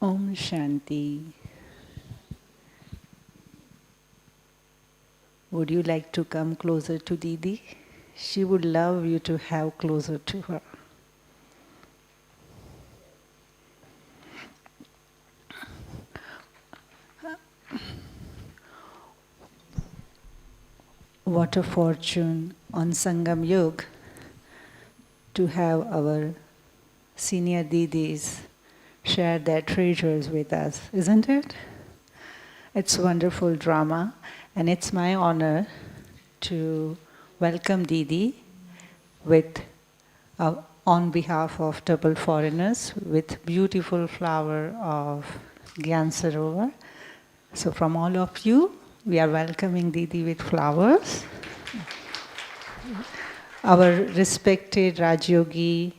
Om Shanti. Would you like to come closer to Didi? She would love you to have closer to her. What a fortune on Sangam Yug to have our senior Didis share their treasures with us, isn't it? It's wonderful drama, and it's my honor to welcome Didi with, on behalf of double foreigners, with beautiful flower of Gyan Sarovar. So from all of you, we are welcoming Didi with flowers. Our respected Rajyogi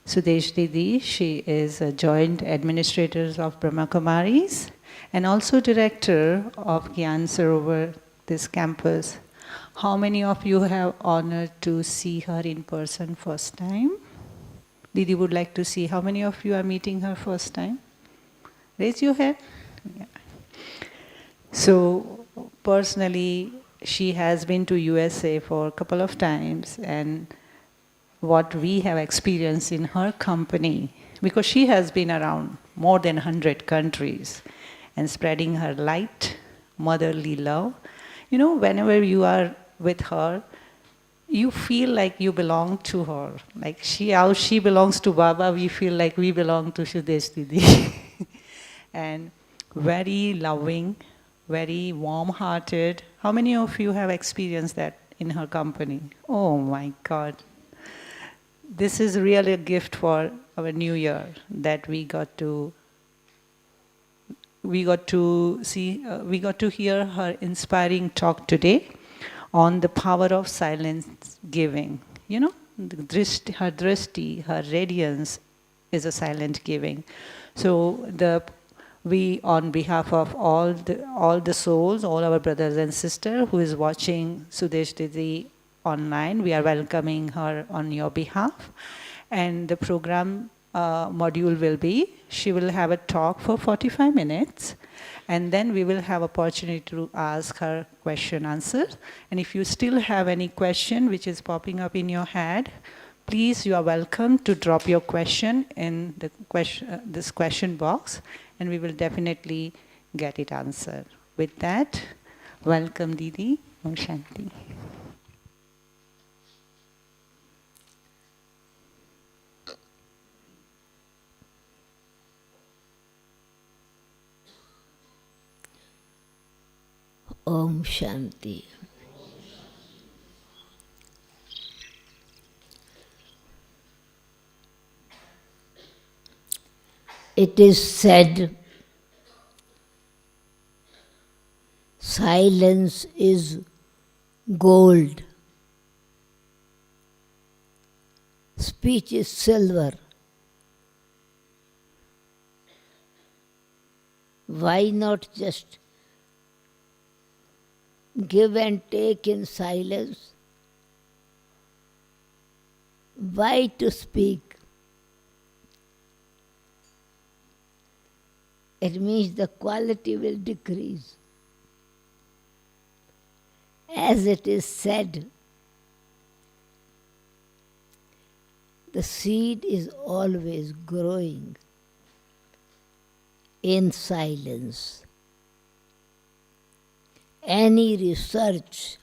Sudesh Didi, she is a joint administrator of Brahma Kumaris and also director of Gyan Sarovar, this campus. How many of you have honored to see her in person first time? Didi would like to see how many of you are meeting her first time? Raise your hand. Yeah. So personally, she has been to USA for a couple of times, and what we have experienced in her company, because she has been around more than 100 countries and spreading her light, motherly love. You know, whenever you are with her, you feel like you belong to her. Like how she belongs to Baba, we feel like we belong to Sudesh Didi. And very loving, very warm-hearted. How many of you have experienced that in her company? Oh my God. This is really a gift for our new year that we got to hear her inspiring talk today on the power of silence giving. You know, her drishti, her radiance is a silent giving. So we, on behalf of all the souls, all our brothers and sisters who is watching Sudesh Didi online, we are welcoming her on your behalf. And the program module will be, she will have a talk for 45 minutes, and then we will have opportunity to ask her question answers. And if you still have any question which is popping up in your head, please, you are welcome to drop your question in the this question box, and we will definitely get it answered. With that, welcome Didi. Om Shanti. Om Shanti. It is said, silence is gold, speech is silver. Why not just give and take in silence? Why to speak? It means the quality will decrease. As it is said, the seed is always growing in silence. Any research,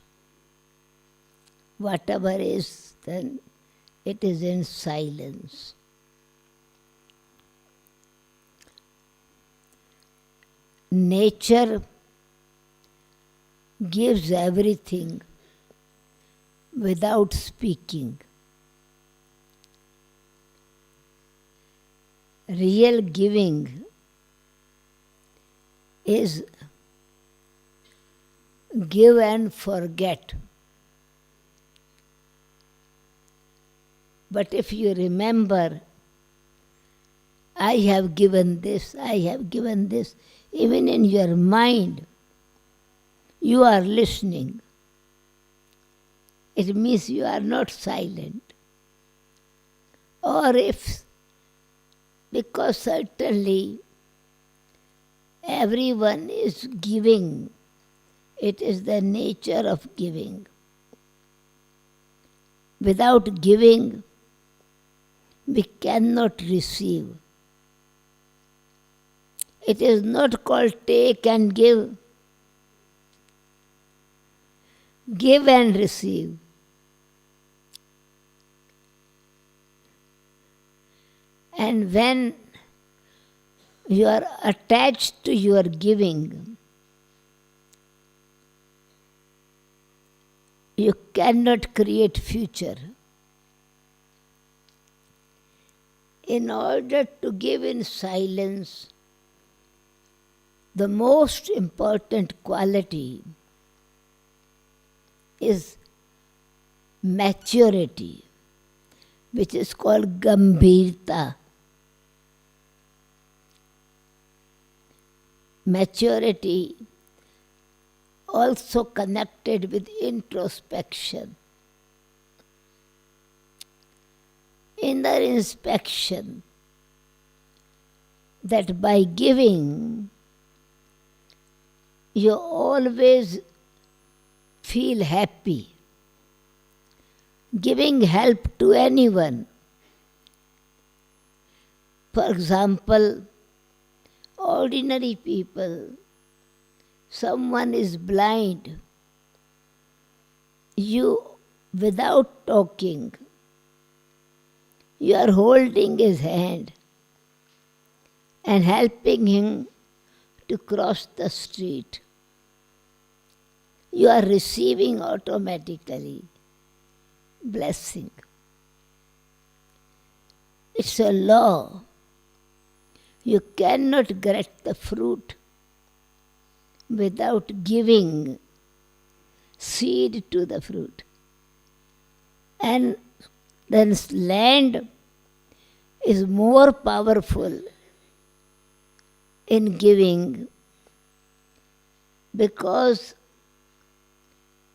whatever is, then it is in silence. Nature gives everything without speaking. Real giving is give and forget. But if you remember, I have given this, I have given this, even in your mind, you are listening. It means you are not silent. Or if, because certainly Everyone is giving. It is the nature of giving. Without giving, we cannot receive. It is not called take and give. Give and receive. And when you are attached to your giving, you cannot create future. In order to give in silence, the most important quality is maturity, which is called gambhirta. Maturity also connected with introspection. Inner inspection, that by giving, you always feel happy. Giving help to anyone. For example, ordinary people, someone is blind, you, without talking, you are holding his hand and helping him to cross the street. You are receiving automatically blessing. It's a law. You cannot get the fruit without giving seed to the fruit. And then land is more powerful in giving, because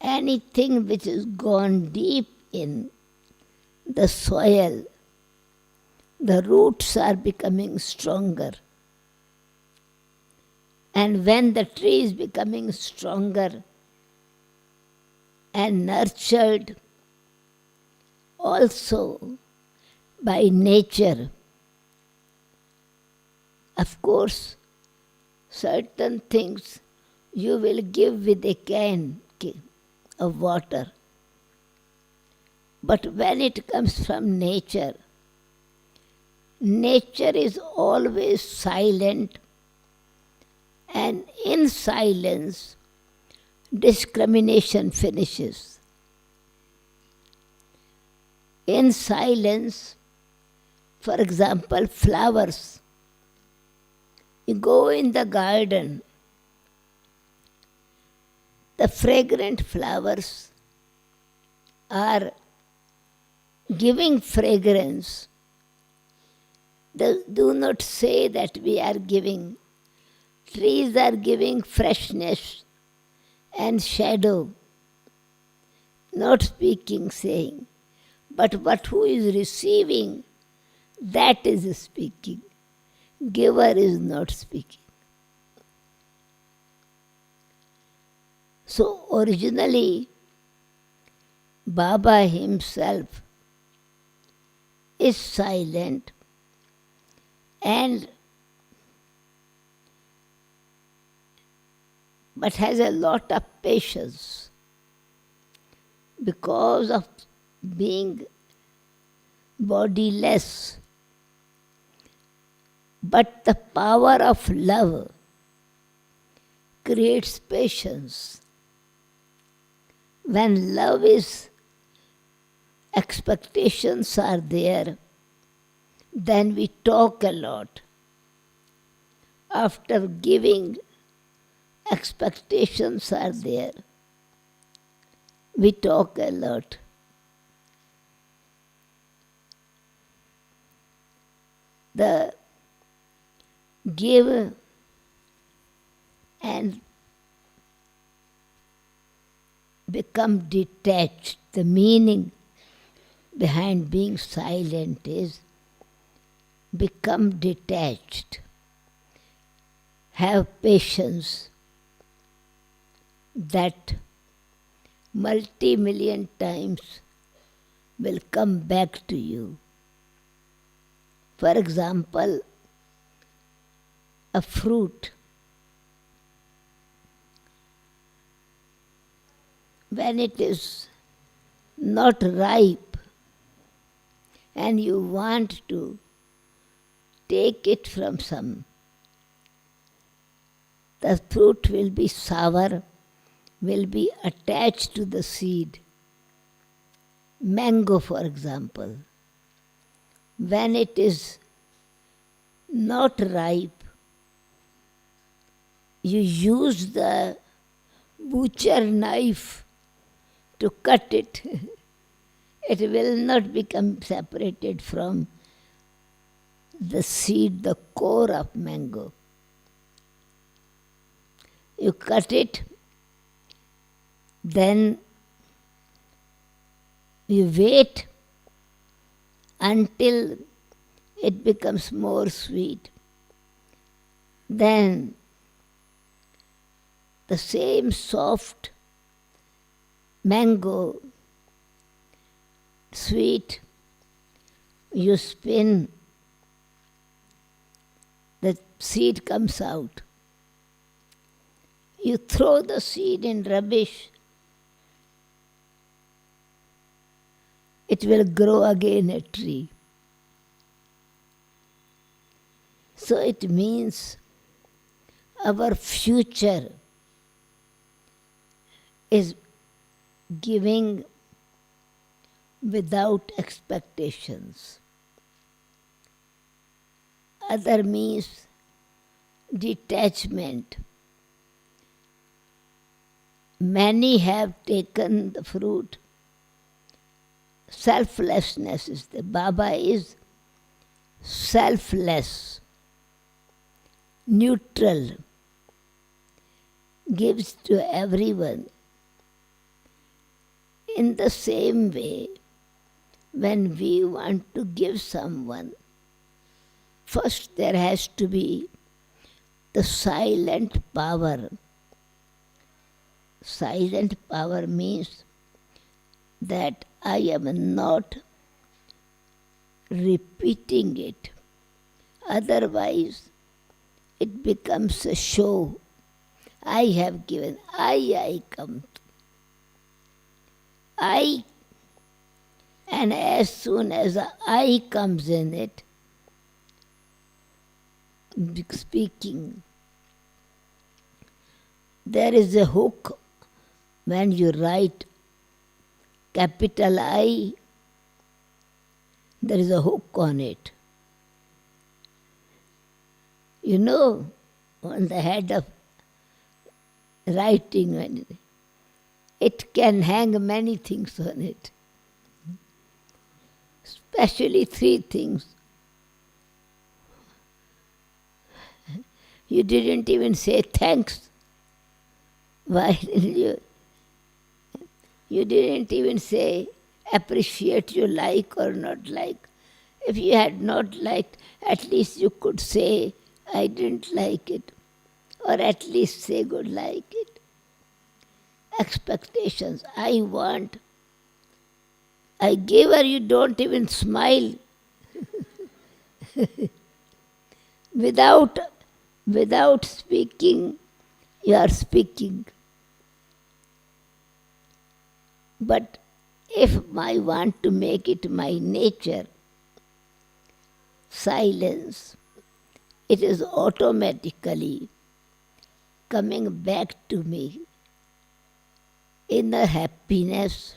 anything which is gone deep in the soil, the roots are becoming stronger. And when the tree is becoming stronger and nurtured also by nature, of course, certain things you will give with a can of water. But when it comes from nature, nature is always silent, and in silence, discrimination finishes. In silence, for example, flowers. You go in the garden, the fragrant flowers are giving fragrance. Do not say that we are giving. Trees are giving freshness and shadow, not speaking, saying. But who is receiving, that is speaking. Giver is not speaking. So originally, Baba himself is silent but has a lot of patience because of being bodiless. But the power of love creates patience. When love is, expectations are there, then we talk a lot. After giving, expectations are there. We talk a lot. The give and become detached. The meaning behind being silent is become detached. have patience that multi-million times will come back to you. For example, a fruit. When it is not ripe and you want to take it from some, the fruit will be sour, will be attached to the seed. Mango, for example, when it is not ripe, you use the butcher knife to cut it. It will not become separated from the seed, the core of mango. You cut it, then you wait until it becomes more sweet. Then the same soft mango, sweet, you spin, the seed comes out. You throw the seed in rubbish, it will grow again a tree. So it means our future is giving without expectations. Other means detachment. Many have taken the fruit. Selflessness is the Baba is selfless, neutral, gives to everyone. In the same way, when we want to give someone, first there has to be the silent power. Silent power means that I am not repeating it. Otherwise, it becomes a show. I have given, I come. I, and as soon as I comes in it, speaking, there is a hook when you write capital I, there is a hook on it. You know, on the head of writing, it can hang many things on it. Especially 3 things. You didn't even say thanks. Why didn't you? You didn't even say appreciate, you like or not like. If you had not liked, at least you could say I didn't like it. Or at least say good like it. Expectations. I want. I gave her, you don't even smile. Without speaking, you are speaking. But if I want to make it my nature, silence, it is automatically coming back to me inner happiness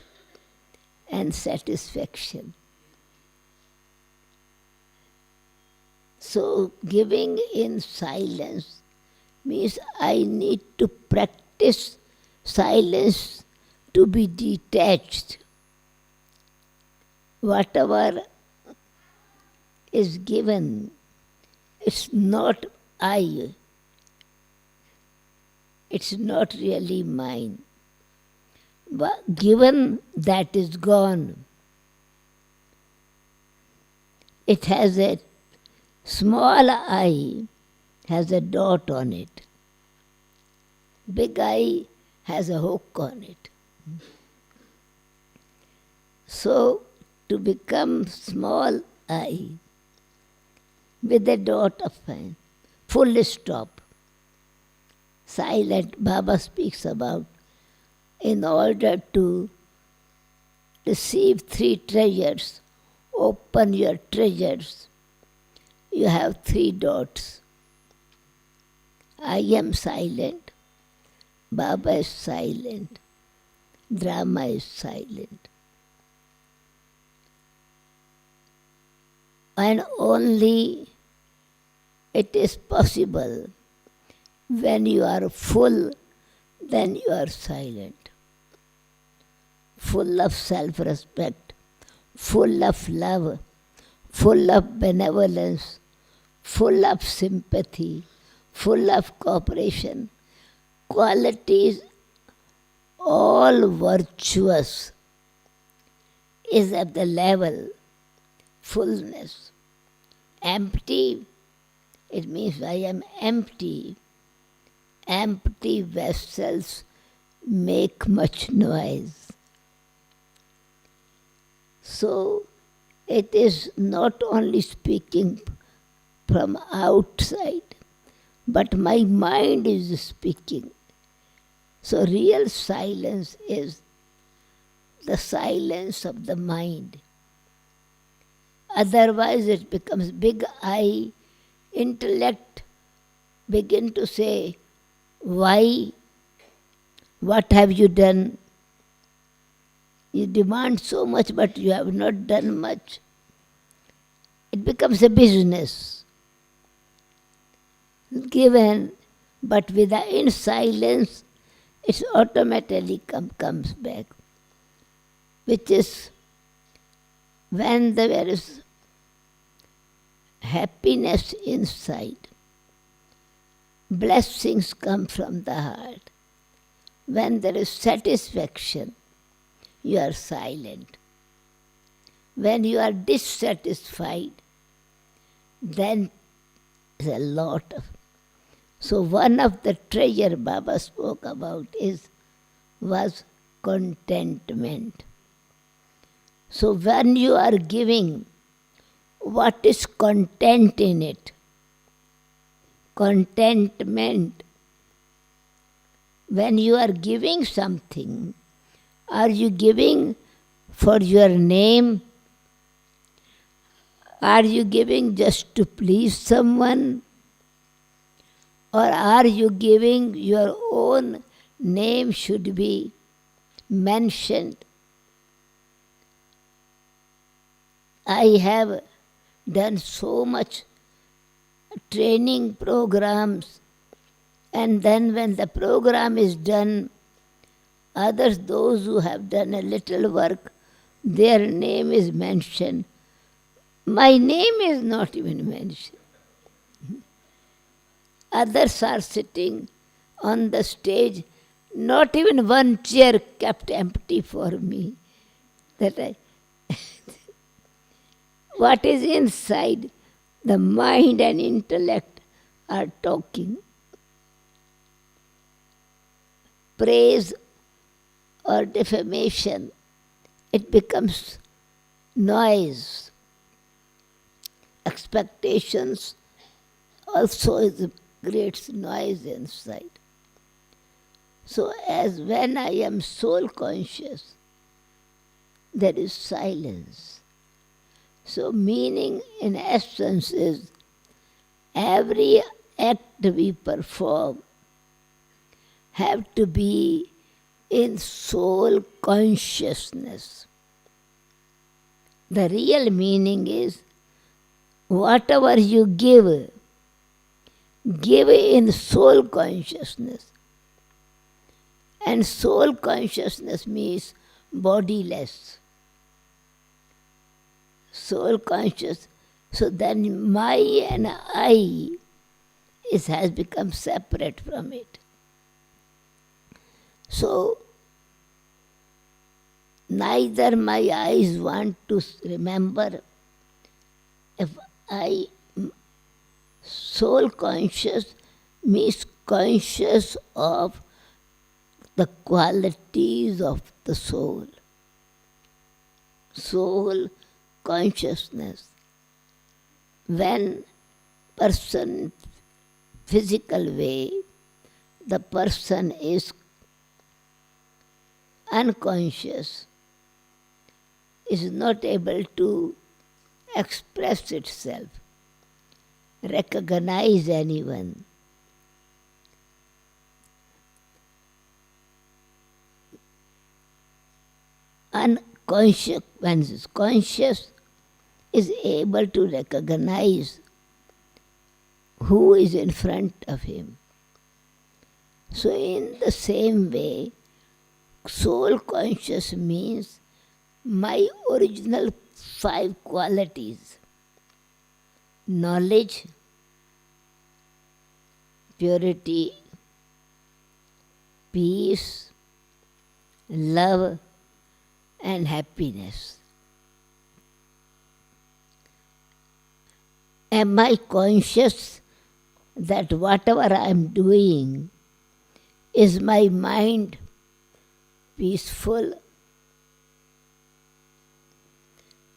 and satisfaction. So giving in silence means I need to practice silence to be detached. Whatever is given, it's not I. It's not really mine. But given, that is gone. It has a small I has a dot on it. Big eye has a hook on it. So, to become small eye with a dot of pen, full stop, silent, Baba speaks about, in order to receive three treasures, open your treasures, you have three dots. I am silent, Baba is silent, Brahma is silent. And only it is possible when you are full, then you are silent. Full of self-respect, full of love, full of benevolence, full of sympathy, full of cooperation, qualities all virtuous, is at the level fullness. Empty, it means I am empty. Empty vessels make much noise. So it is not only speaking from outside, but my mind is speaking. So real silence is the silence of the mind. Otherwise it becomes big I, intellect begin to say, why? What have you done? You demand so much, but you have not done much. It becomes a business. Given, but in silence, it automatically comes back. Which is when there is happiness inside, blessings come from the heart. When there is satisfaction, you are silent. When you are dissatisfied, then there's a lot of. So one of the treasure Baba spoke about was contentment. So when you are giving, what is content in it? Contentment. When you are giving something, are you giving for your name? Are you giving just to please someone? Or are you giving your own name should be mentioned? I have done so much training programs, and then when the program is done, others, those who have done a little work, their name is mentioned. My name is not even mentioned. Others are sitting on the stage, not even one chair kept empty for me. What is inside, the mind and intellect are talking. Praise or defamation, it becomes noise. Expectations also creates noise inside. So as when I am soul conscious, there is silence. So meaning in essence is every act we perform have to be in soul consciousness. The real meaning is whatever you give in soul consciousness. And soul consciousness means bodiless. Soul conscious. So then my and I has become separate from it. So neither my eyes want to remember if I Soul conscious means conscious of the qualities of the soul. Soul consciousness. When person physical way, the person is unconscious, is not able to express itself, recognize anyone. Unconscious, when is conscious, is able to recognize who is in front of him. So in the same way, soul conscious means my original 5 qualities: knowledge, purity, peace, love, and happiness. Am I conscious that whatever I am doing, is my mind peaceful?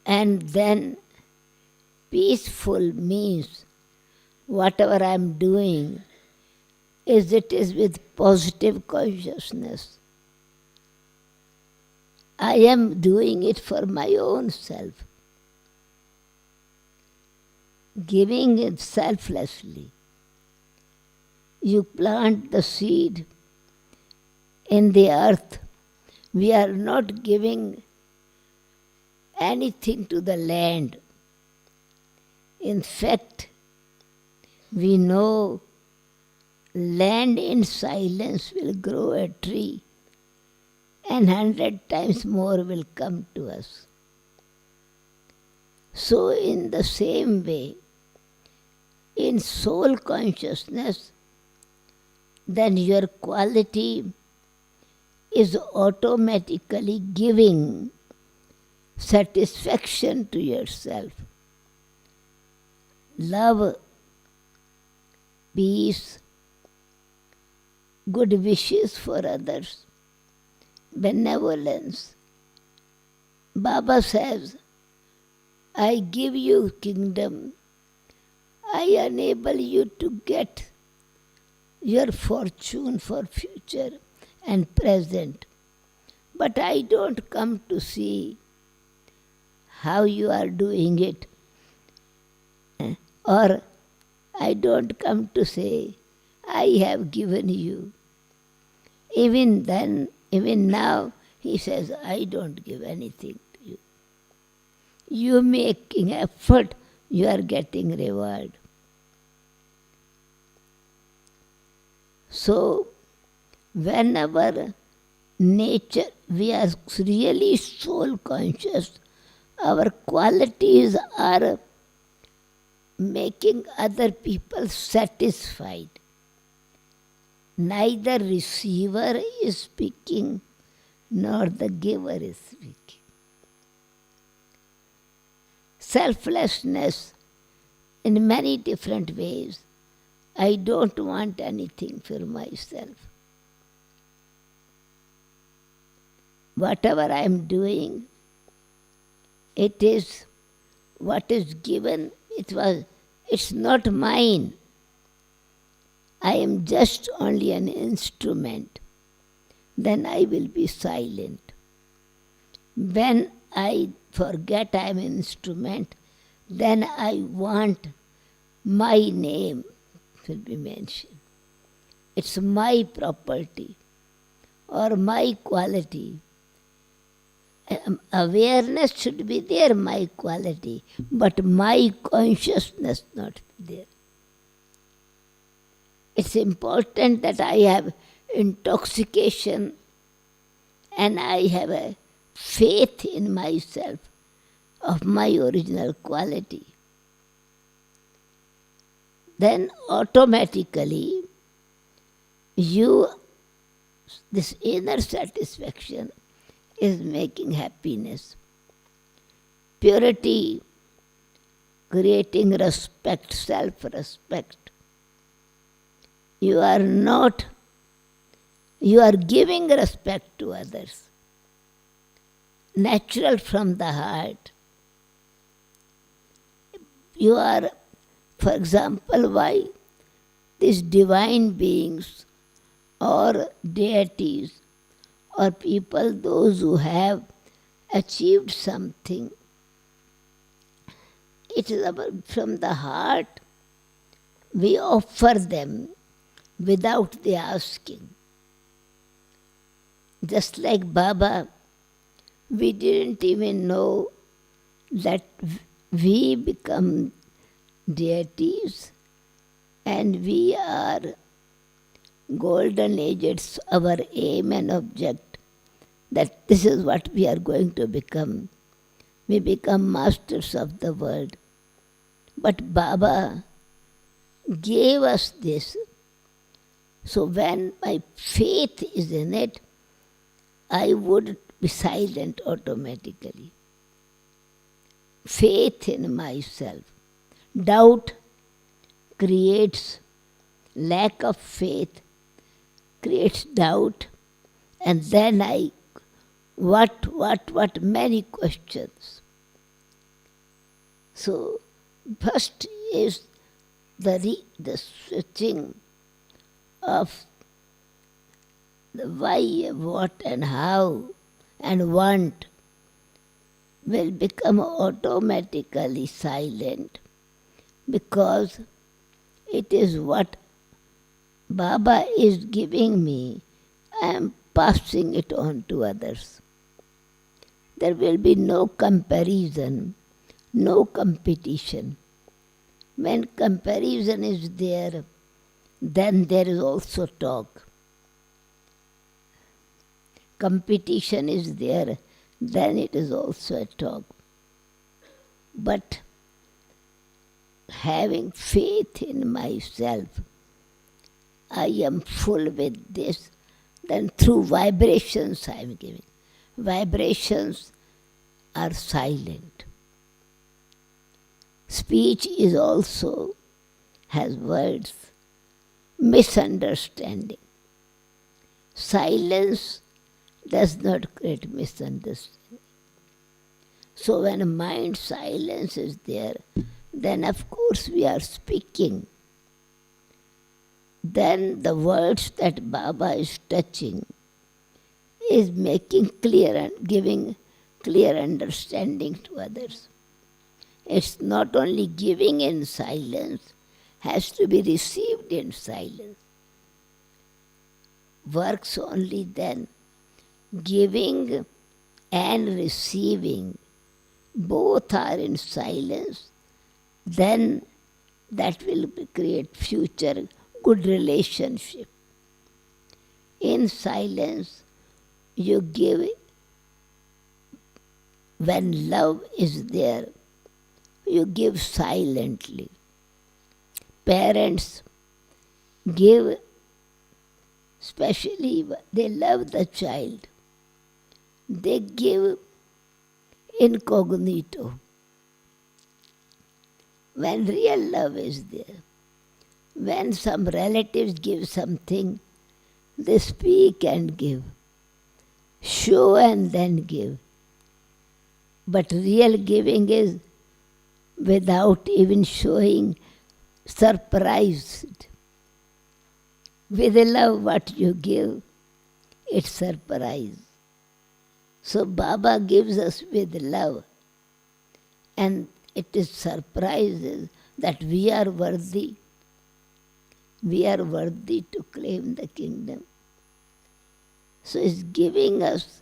And then peaceful means whatever I am doing, is with positive consciousness. I am doing it for my own self. Giving it selflessly. You plant the seed in the earth. We are not giving anything to the land. In fact, we know land in silence will grow a tree, and 100 times more will come to us. So in the same way, in soul consciousness, then your quality is automatically giving satisfaction to yourself. Love, peace, good wishes for others, benevolence. Baba says, I give you kingdom. I enable you to get your fortune for future and present. But I don't come to see how you are doing it. Or I don't come to say, I have given you. Even then, even now, he says, I don't give anything to you. You making effort, you are getting reward. So, whenever nature, we are really soul conscious, our qualities are making other people satisfied. Neither receiver is speaking, nor the giver is speaking. Selflessness in many different ways. I don't want anything for myself. Whatever I am doing, it is what is given. It's not mine. I am just only an instrument. Then I will be silent. When I forget I am an instrument, then I want my name will be mentioned. It's my property or my quality. Awareness should be there, my quality, but my consciousness not there. It's important that I have intoxication and I have a faith in myself of my original quality. Then automatically this inner satisfaction is making happiness. Purity, creating respect, self-respect. You are not, you are giving respect to others. Natural from the heart. You are, for example, why these divine beings or deities or people, those who have achieved something, it is from the heart we offer them without the asking. Just like Baba, we didn't even know that we become deities and we are golden age. It's our aim and object that this is what we are going to become. We become masters of the world. But Baba gave us this. So when my faith is in it, I would be silent automatically. Faith in myself. Doubt creates lack of faith, creates doubt, and then what many questions. So first is the switching of the why, what and how and want will become automatically silent, because it is what Baba is giving me, I am passing it on to others. There will be no comparison, no competition. When comparison is there, then there is also talk. Competition is there, then it is also a talk. But having faith in myself, I am full with this, then through vibrations I am giving. Vibrations are silent. Speech is also, has words, misunderstanding. Silence does not create misunderstanding. So when mind silence is there, then of course we are speaking. Then the words that Baba is touching is making clear and giving clear understanding to others. It's not only giving in silence, has to be received in silence. Works only then. Giving and receiving, both are in silence, then that will create future good relationship. In silence, you give. When love is there, you give silently. Parents give, especially they love the child. They give incognito. When real love is there, when some relatives give something, they speak and give, show and then give. But real giving is without even showing, surprised. With love, what you give, it's surprise. So Baba gives us with love, and it is surprises that we are worthy. We are worthy to claim the kingdom. So it's giving us,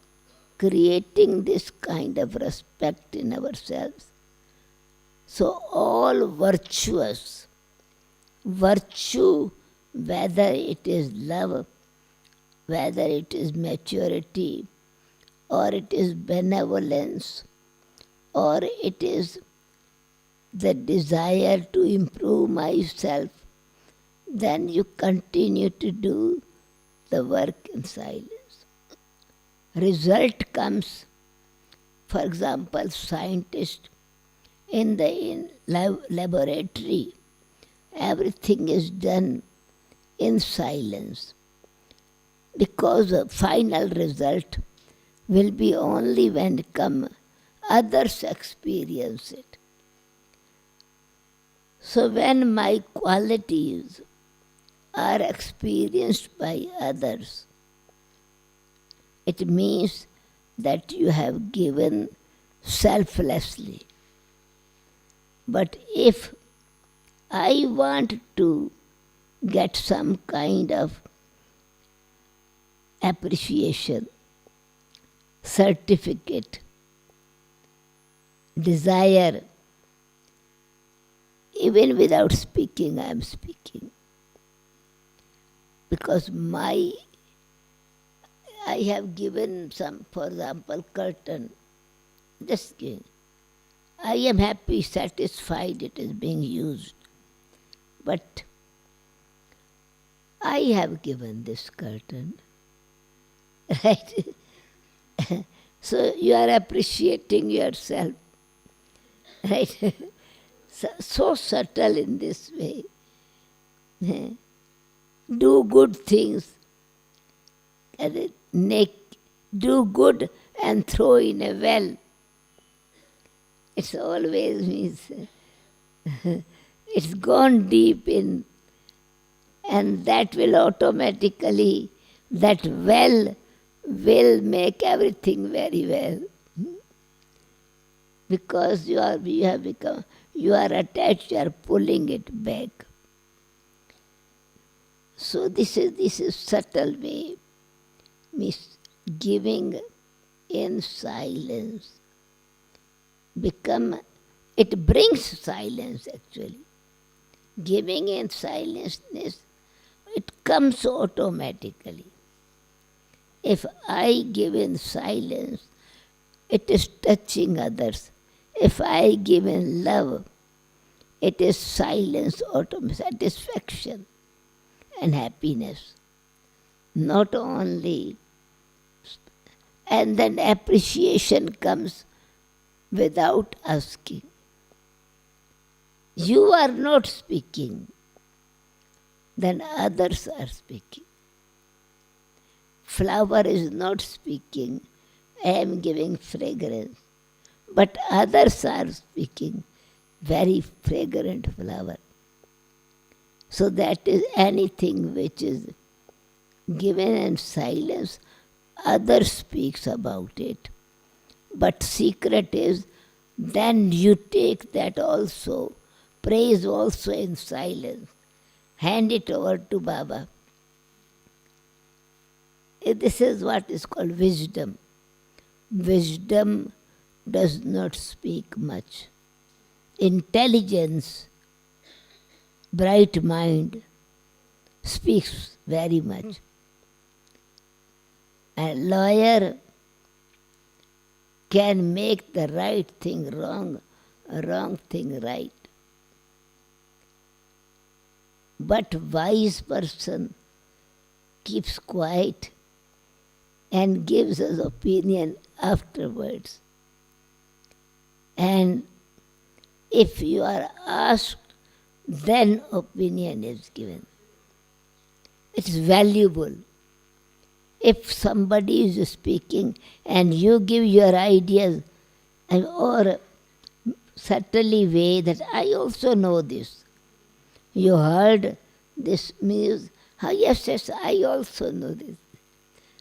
creating this kind of respect in ourselves. So all virtuous, virtue, whether it is love, whether it is maturity, or it is benevolence, or it is the desire to improve myself, then you continue to do the work in silence. Result comes, for example, scientist In the laboratory, everything is done in silence, because the final result will be only when others experience it. So when my qualities are experienced by others, it means that you have given selflessly. But if I want to get some kind of appreciation, certificate, desire, even without speaking, I am speaking. Because I have given some, for example, curtain. Just giving. I am happy, satisfied it is being used. But I have given this curtain. Right? So you are appreciating yourself. Right? So subtle in this way. Do good things. Do good and throw in a well. It's always means it's gone deep in, and that will automatically, that well will make everything very well. Because you are attached, you are pulling it back. So this is subtle way, means giving in silence. It brings silence actually. Giving in silenceness, it comes automatically. If I give in silence, it is touching others. If I give in love, it is silence, satisfaction and happiness. Not only, and then appreciation comes without asking. You are not speaking, then others are speaking. Flower is not speaking, I am giving fragrance, but others are speaking, very fragrant flower. So that is anything which is given in silence, others speaks about it. But secret is, then you take that also, praise also in silence, hand it over to Baba. This is what is called wisdom. Wisdom does not speak much. Intelligence, bright mind, speaks very much. A lawyer can make the right thing wrong, wrong thing right. But wise person keeps quiet and gives his opinion afterwards. And if you are asked, then opinion is given. It's valuable. If somebody is speaking and you give your ideas or subtly way that I also know this. You heard this news. Yes, I also know this.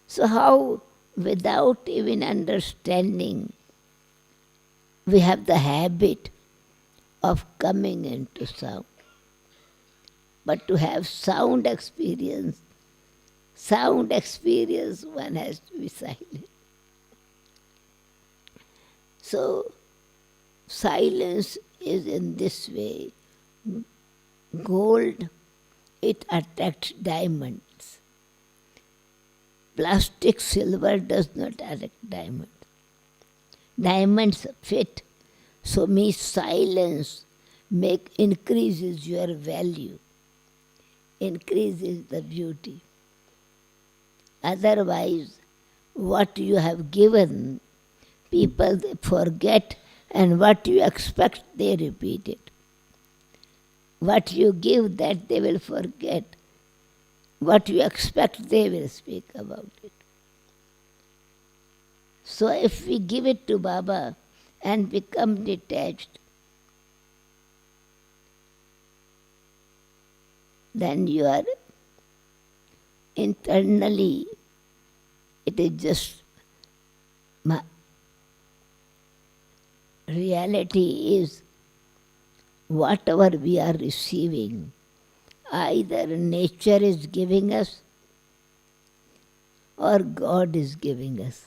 So how, without even understanding, we have the habit of coming into sound. But to have sound experience, one has to be silent. So silence is in this way. Gold, it attracts diamonds. Plastic silver does not attract diamonds. Diamonds fit. So means silence increases your value, increases the beauty. Otherwise, what you have given, people forget And what you expect, they repeat it. What you give, that they will forget. What you expect, they will speak about it. So if we give it to Baba and become detached, then you are internally, it is just, reality is whatever we are receiving, either nature is giving us or God is giving us,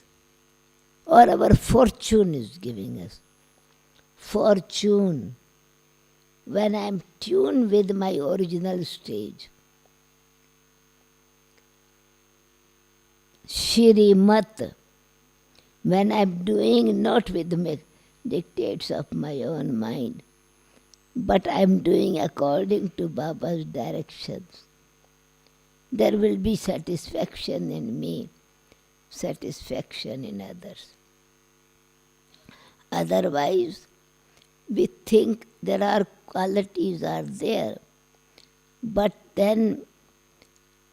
or our fortune is giving us. Fortune, when I am tuned with my original stage, Shrimat, when I am doing not with the dictates of my own mind, but I am doing according to Baba's directions, there will be satisfaction in me, satisfaction in others. Otherwise, we think there are qualities are there, but then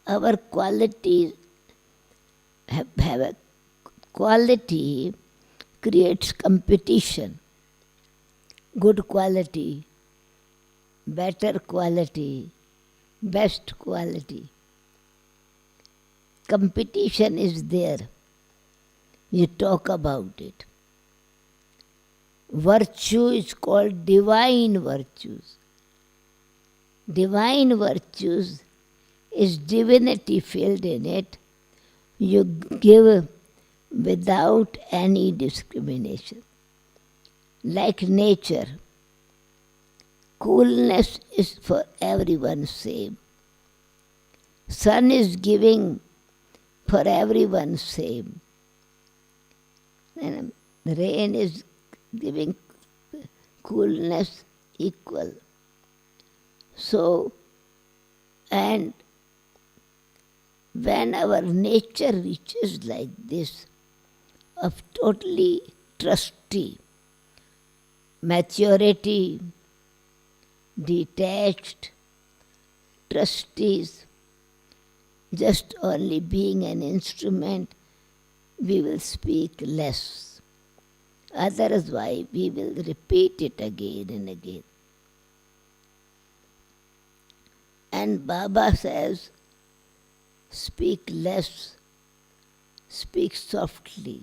our qualities have a quality creates competition. Good quality, better quality, best quality. Competition is there. You talk about it. Virtue is called divine virtues. Divine virtues is divinity filled in it. You give without any discrimination. Like nature, coolness is for everyone same. Sun is giving for everyone same. And rain is giving coolness equal. So, and when our nature reaches like this, of totally trusty, maturity, detached, trustees, just only being an instrument, we will speak less. Otherwise, we will repeat it again and again. And Baba says, speak less, speak softly.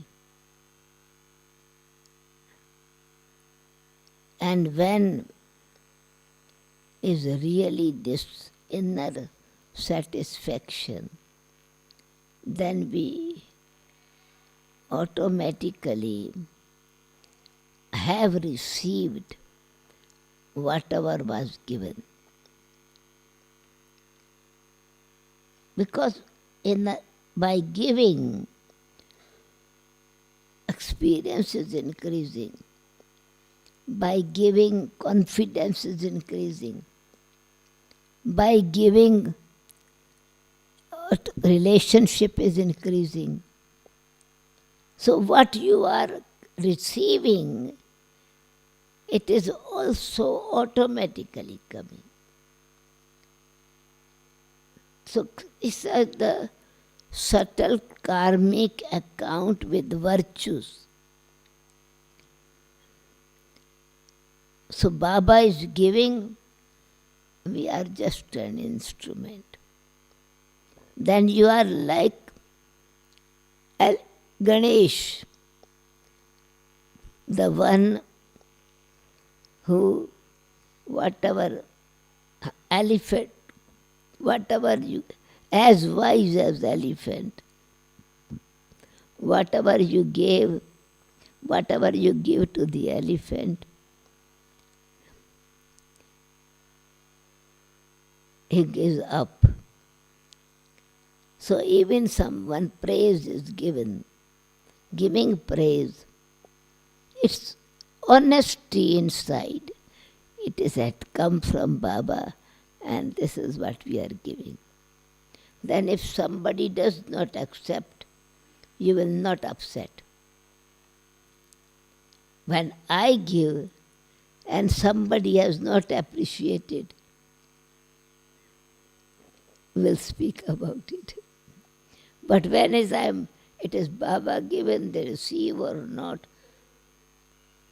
And when is really this inner satisfaction, then we automatically have received whatever was given. Because by giving, experience is increasing. By giving, confidence is increasing. By giving, relationship is increasing. So what you are receiving, it is also automatically coming. So this is the subtle karmic account with virtues. So Baba is giving, we are just an instrument. Then you are like Ganesh, the one who, whatever elephant, whatever you, as wise as elephant, whatever you give to the elephant, he gives up. So even someone praise is given, giving praise, it's honesty inside. It is had come from Baba, and this is what we are giving. Then if somebody does not accept, you will not upset. When I give and somebody has not appreciated, will speak about it. But when it is Baba given, they receive or not,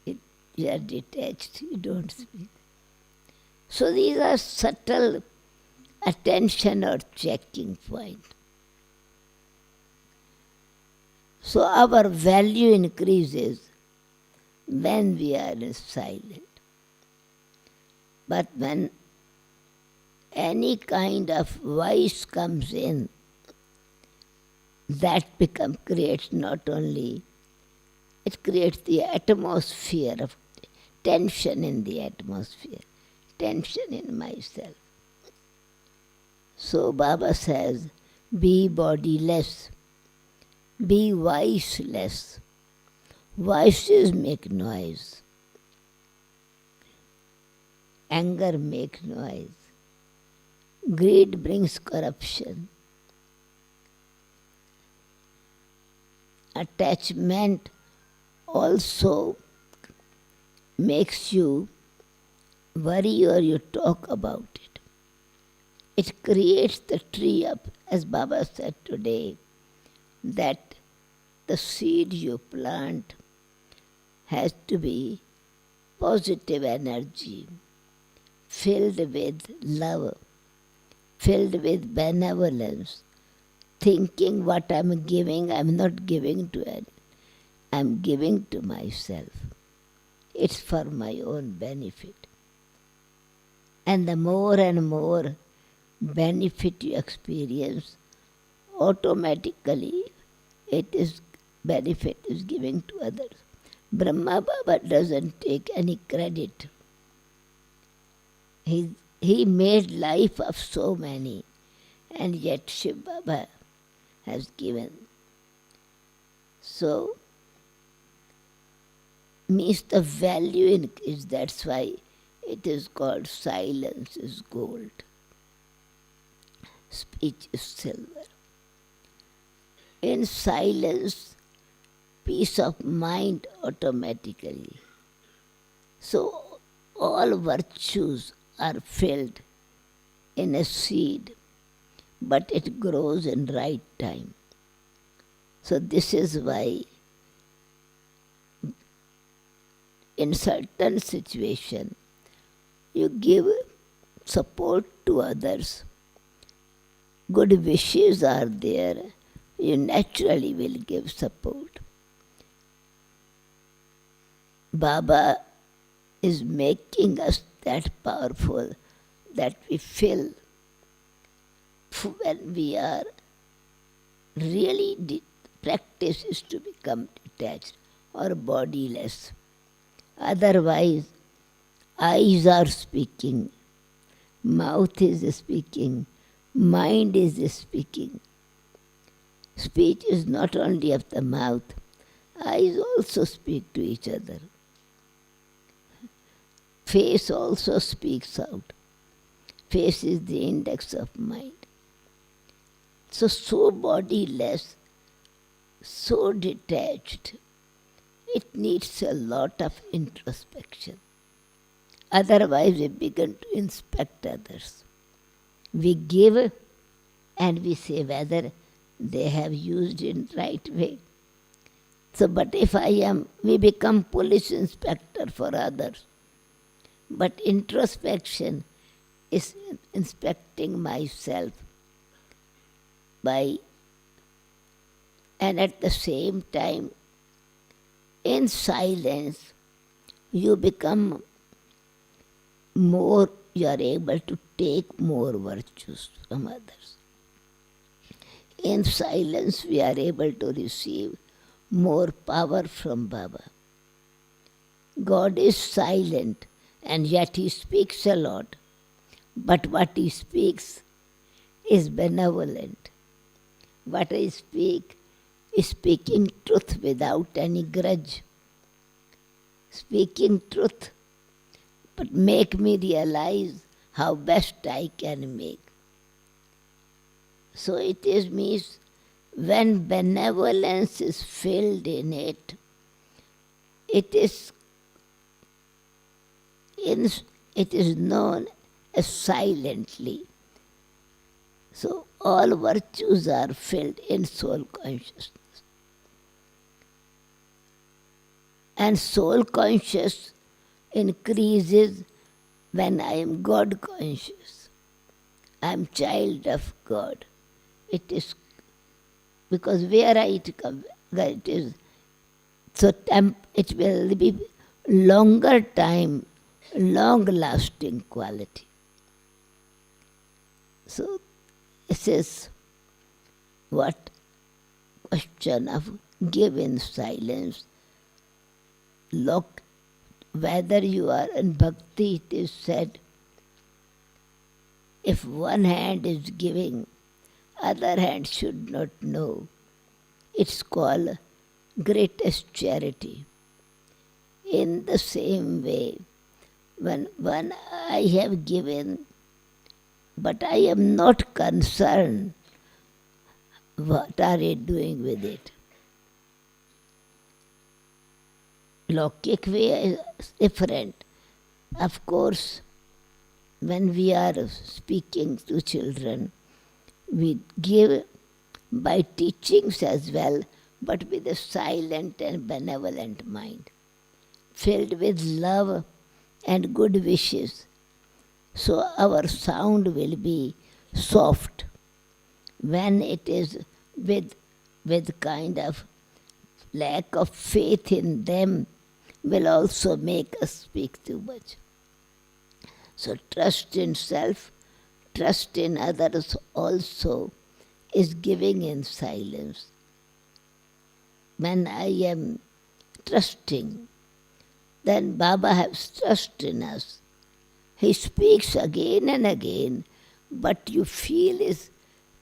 you are detached, you don't speak. So these are subtle attention or checking point. So our value increases when we are silent. But when any kind of voice comes in, that creates not only, it creates the atmosphere of tension in the atmosphere, tension in myself. So Baba says, be bodiless, be voiceless. Voices make noise. Anger makes noise. Greed brings corruption. Attachment also makes you worry or you talk about it. It creates the tree up, as Baba said today, that the seed you plant has to be positive energy, filled with love, filled with benevolence, thinking what I'm giving, I'm not giving to it. I'm giving to myself. It's for my own benefit. And the more and more benefit you experience, automatically benefit is giving to others. Brahma Baba doesn't take any credit. He made life of so many, and yet Shiv Baba has given. So, means the value increase. That's why it is called silence is gold. Speech is silver. In silence, peace of mind automatically. So all virtues are filled in a seed, but it grows in right time. So this is why in certain situation you give support to others. Good wishes are there, you naturally will give support. Baba is making us that powerful that we feel when we are really practice is to become detached or bodiless. Otherwise, eyes are speaking, mouth is speaking, mind is speaking. Speech is not only of the mouth, eyes also speak to each other. Face also speaks out. Face is the index of mind. So bodiless, so detached, it needs a lot of introspection. Otherwise, we begin to inspect others. We give and we say whether they have used it in right way. So, but if we become police inspector for others. But introspection is inspecting myself and at the same time, in silence, you become more, you are able to take more virtues from others. In silence, we are able to receive more power from Baba. God is silent, and yet He speaks a lot. But what He speaks is benevolent. What I speak is speaking truth without any grudge. Speaking truth, but make me realize how best I can make. So it means when benevolence is filled in it, it is it is known as silently. So all virtues are filled in soul consciousness. And soul conscious increases when I am God conscious. I am child of God. It is because where it comes, it is so it will be longer time, long lasting quality. So this is what question of give in silence. Look, whether you are in bhakti, it is said, if one hand is giving, other hand should not know. It's called greatest charity. In the same way, when I have given, but I am not concerned what are you doing with it. Lokik way is different. Of course, when we are speaking to children, we give by teachings as well, but with a silent and benevolent mind, filled with love and good wishes. So our sound will be soft. When it is with kind of lack of faith in them, will also make us speak too much. So trust in self, trust in others also is giving in silence. When I am trusting, then Baba has trust in us. He speaks again and again, but you feel is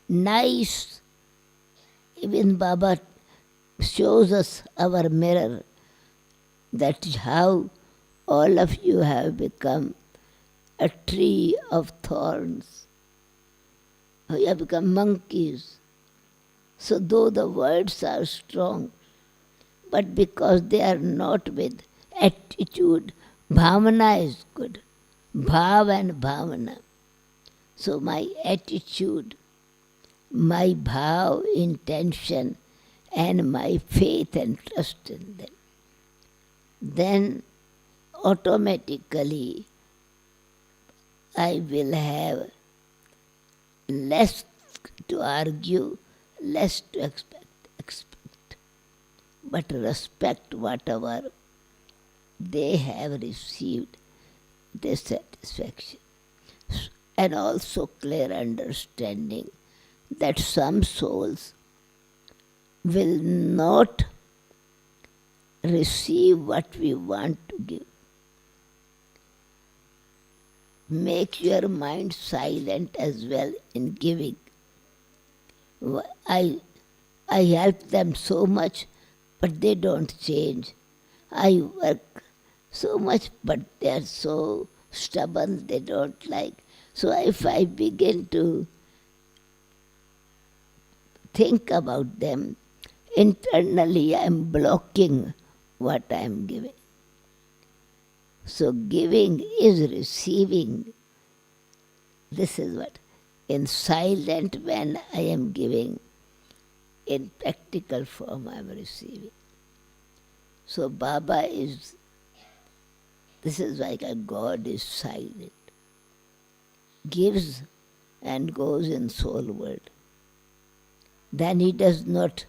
nice. Even Baba shows us our mirror, that how all of you have become a tree of thorns. You have become monkeys. So though the words are strong, but because they are not with attitude, bhavana is good. Bhav and bhavana. So my attitude, my bhav, intention, and my faith and trust in them, then automatically I will have less to argue, less to expect, but respect whatever they have received, their satisfaction. And also clear understanding that some souls will not receive what we want to give. Make your mind silent as well in giving. I help them so much, but they don't change. I work so much, but they are so stubborn, they don't like. So if I begin to think about them, internally I am blocking what I am giving. So giving is receiving. This is what. In silent when I am giving, in practical form I am receiving. So Baba is, this is like a God is silent. Gives and goes in soul world. Then he does not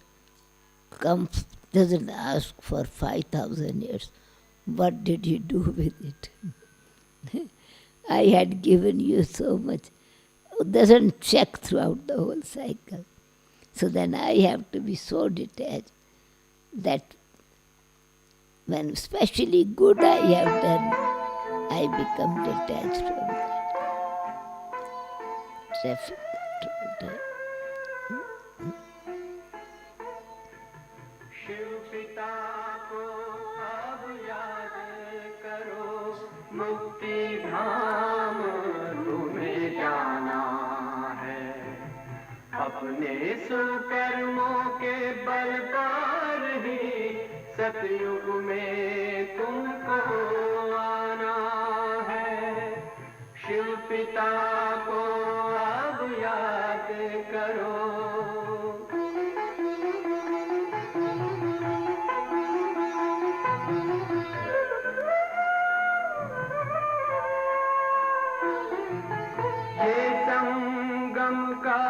come, doesn't ask for 5,000 years. What did you do with it? I had given you so much. Doesn't check throughout the whole cycle. So then I have to be so detached that when especially good I have done, I become detached from that. Traffic control. Shiv पिता को अब याद करो, मुक्ति धाम तुम्हें जाना है। अपने सुकर्मों के बल पर ही सतयुग में तुमको आना पिता को अब याद करो। ये संगम का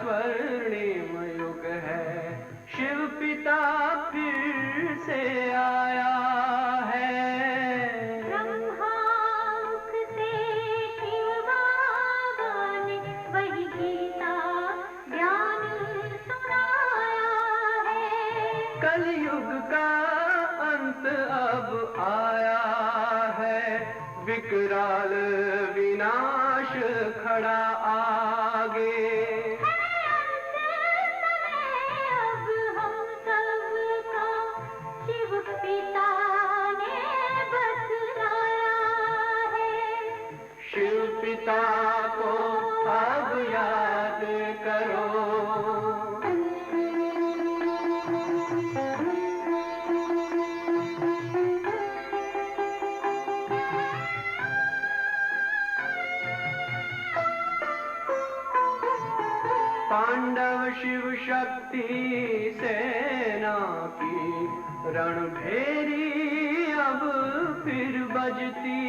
स्वर्णिम युग है, शिव पिता फिर से आया है। ब्रह्मामुख से शिव बाबा ने वही गीता ज्ञान सुनाया है। कलयुग का अंत अब आया है, विकराल विनाश खड़ा आगे। अब हम सबका शिव पिता ने बतलाया है। शिव पिता को अब याद करो। पांडव शिव शक्ति सेना की रणभेरी अब फिर बजती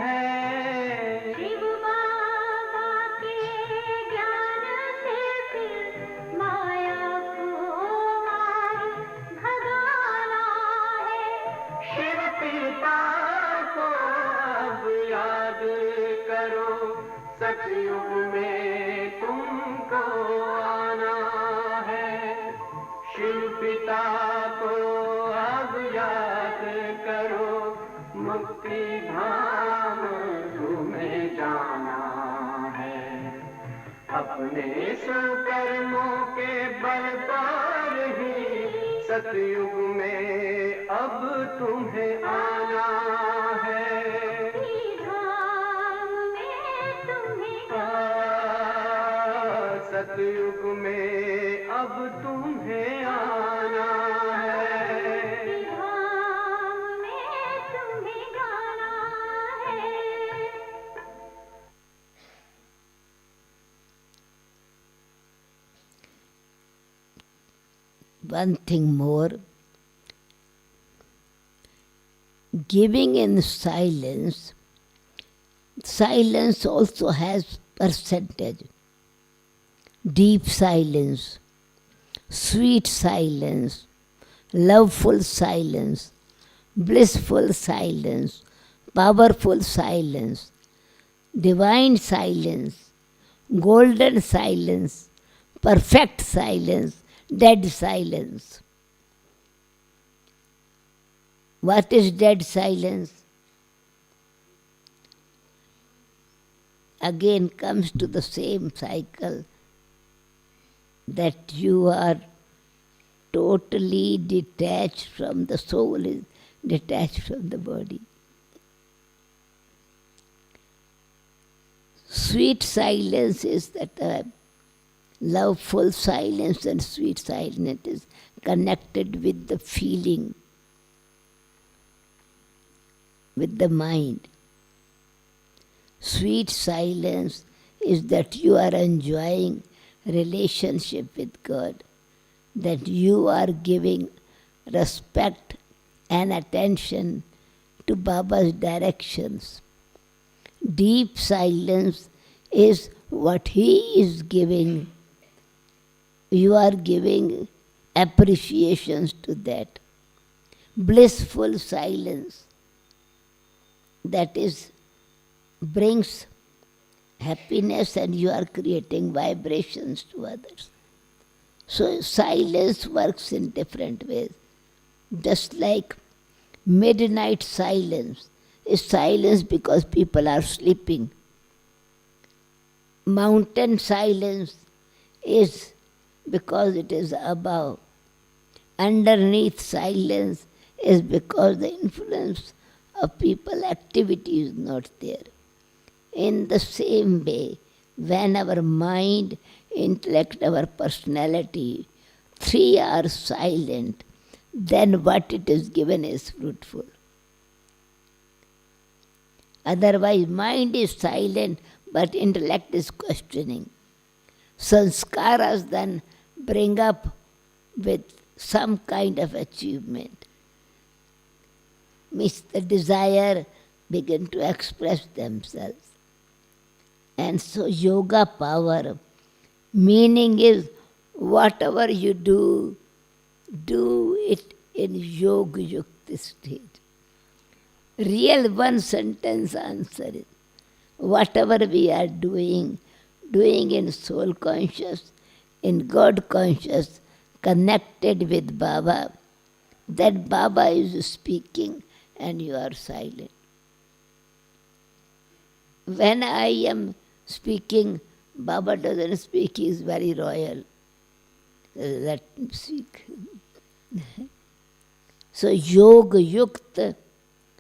है। शिव बाबा के ज्ञान से फिर माया को मार भगाना है। शिव पिता को अब याद करो, सतयुग में तुमको आना है। शिव पिता को अब याद करो, मुक्ति धाम तुम्हें जाना है। अपने सुकर्मों के बल पर ही सतयुग में अब तुम्हें आना है। धाम में तुम्हें सतयुग में अब तुम्हें आना है। धाम में तुम्हें जाना है। One thing more, giving in silence, silence also has percentage. Deep silence, sweet silence, loveful silence, blissful silence, powerful silence, divine silence, golden silence, perfect silence, dead silence. What is dead silence? Again comes to the same cycle that you are totally detached from the soul, is detached from the body. Sweet silence is that loveful silence, and sweet silence is connected with the feeling, with the mind. Sweet silence is that you are enjoying relationship with God, that you are giving respect and attention to Baba's directions. Deep silence is what he is giving. You are giving appreciations to that. Blissful silence, that is, brings happiness, and you are creating vibrations to others. So silence works in different ways. Just like midnight silence is silence because people are sleeping. Mountain silence is because it is above. Underneath silence is because the influence of people activity is not there. In the same way, when our mind, intellect, our personality, three are silent, then what it is given is fruitful. Otherwise, mind is silent, but intellect is questioning. Sanskaras then bring up with some kind of achievement. Means the desire begin to express themselves. And so yoga power, meaning is whatever you do it in yoga yukta state. Real one sentence answer is, whatever we are doing in soul conscious, in God conscious, connected with Baba, that Baba is speaking and you are silent. When I am speaking, Baba doesn't speak, he is very royal. Let him speak. So yoga yukta,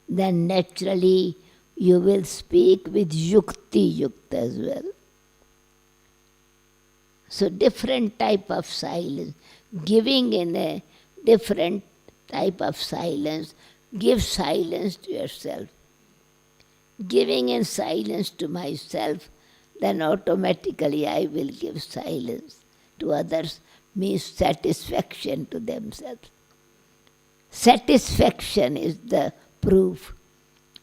then naturally you will speak with yukti yukta as well. So different type of silence, giving in a different type of silence, give silence to yourself. Giving in silence to myself, then automatically I will give silence to others, means satisfaction to themselves. Satisfaction is the proof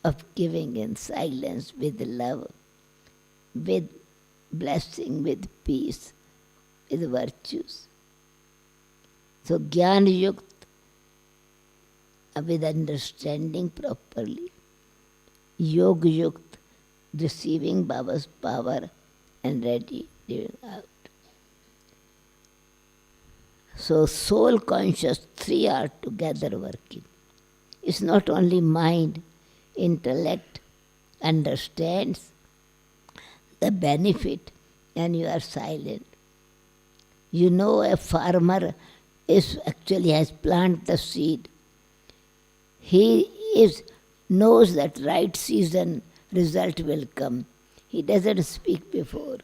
of giving in silence with love, with blessing, with peace, with virtues. So Gyan Yukt, with understanding properly. Yoga Yukt, receiving Baba's power and ready living out. So soul conscious, three are together working. It's not only mind, intellect understands the benefit and you are silent. You know a farmer has planted the seed. He knows that right season result will come. He doesn't speak before.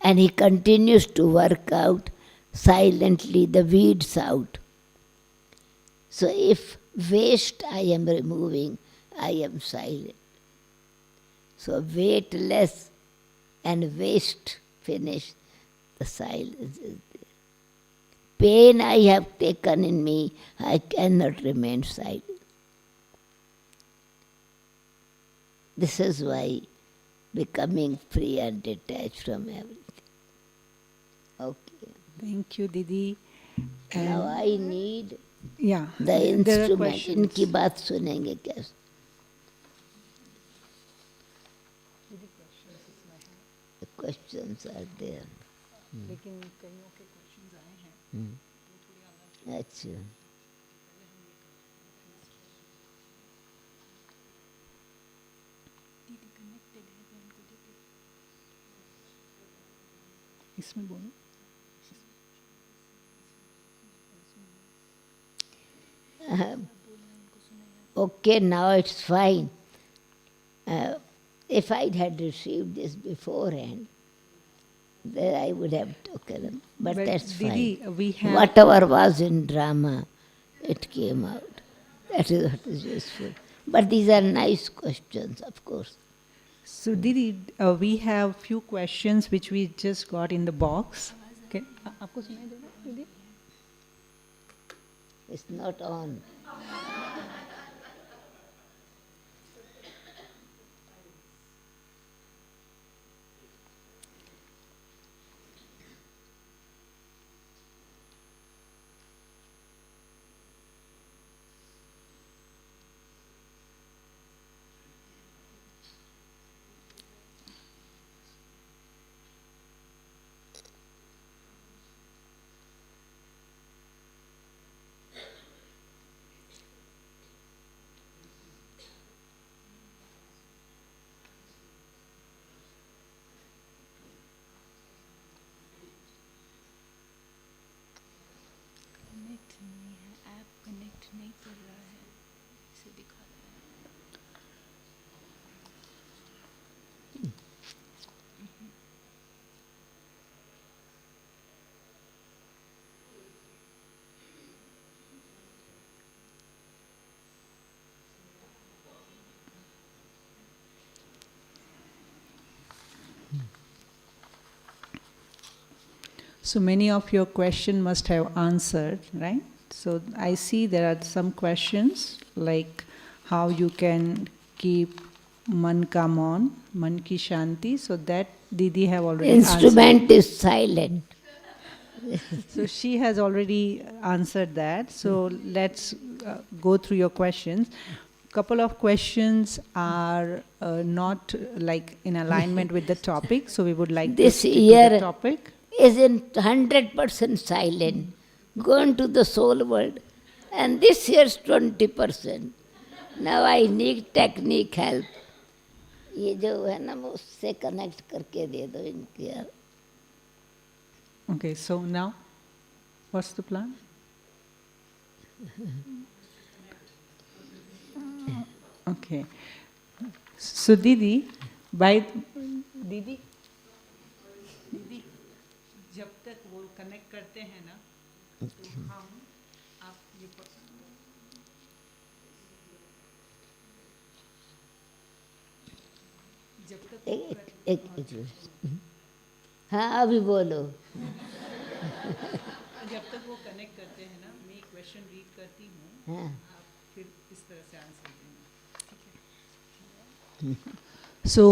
And he continues to work out silently the weeds out. So if waste I am removing, I am silent. So weight less and waste finish, the silence is there. Pain I have taken in me, I cannot remain silent. This is why becoming free and detached from everything. Okay. Thank you, Didi. Now I need Yeah, the there are instrument. questions. इनकी बात सुनेंगे कैसे? The questions are there. लेकिन कईयों के questions आए हैं. अच्छा. इसमें बोलो. Okay, now it's fine. If I had received this beforehand, then I would have taken them. But that's Didi, fine. we have Whatever was in drama, it came out. That is what is useful. But these are nice questions, of course. So Didi, we have few questions which we just got in the box. Okay. आपको सुनाई दे रहा है, Didi? It's not on. So many of your questions must have answered, right? So I see there are some questions like how you can keep man ka maun, man ki shanti. So that Didi have already answered. Instrument is silent. So she has already answered that. So let's go through your questions. Couple of questions are not like in alignment with the topic, so we would like to This stick to year the topic. isn't 100% silent. Go into the soul world. And this year's 20%. Now I need technique help. ये जो है ना वो उससे connect करके दे दो इनके यार. Okay, so now, what's the plan? Okay. So Didi, Didi, जब तक वो कनेक्ट करते हैं ना, तो हम आप ये जब तक एक हाँ अभी बोलो. जब तक वो कनेक्ट करते हैं ना, मैं क्वेश्चन रीड करती हूँ, हाँ. आप फिर इस तरह से आंसर देना. So,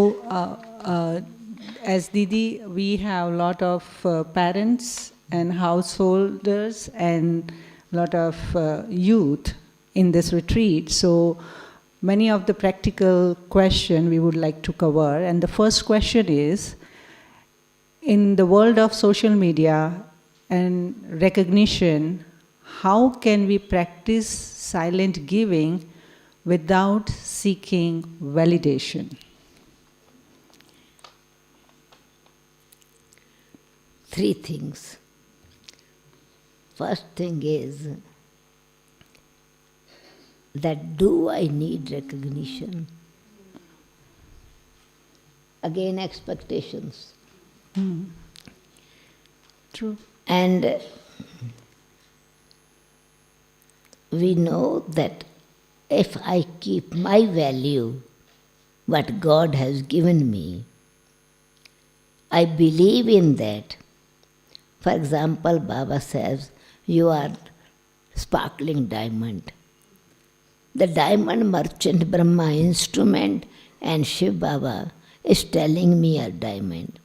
as Didi, we have a lot of parents and householders and lot of youth in this retreat. So, many of the practical questions we would like to cover. And the first question is, in the world of social media and recognition, how can we practice silent giving without seeking validation? Three things. First thing is that do I need recognition? Again, expectations. True. And we know that if I keep my value, what God has given me, I believe in that. For example, Baba says, you are sparkling diamond. The diamond merchant, Brahma instrument, and Shiv Baba is telling me a diamond.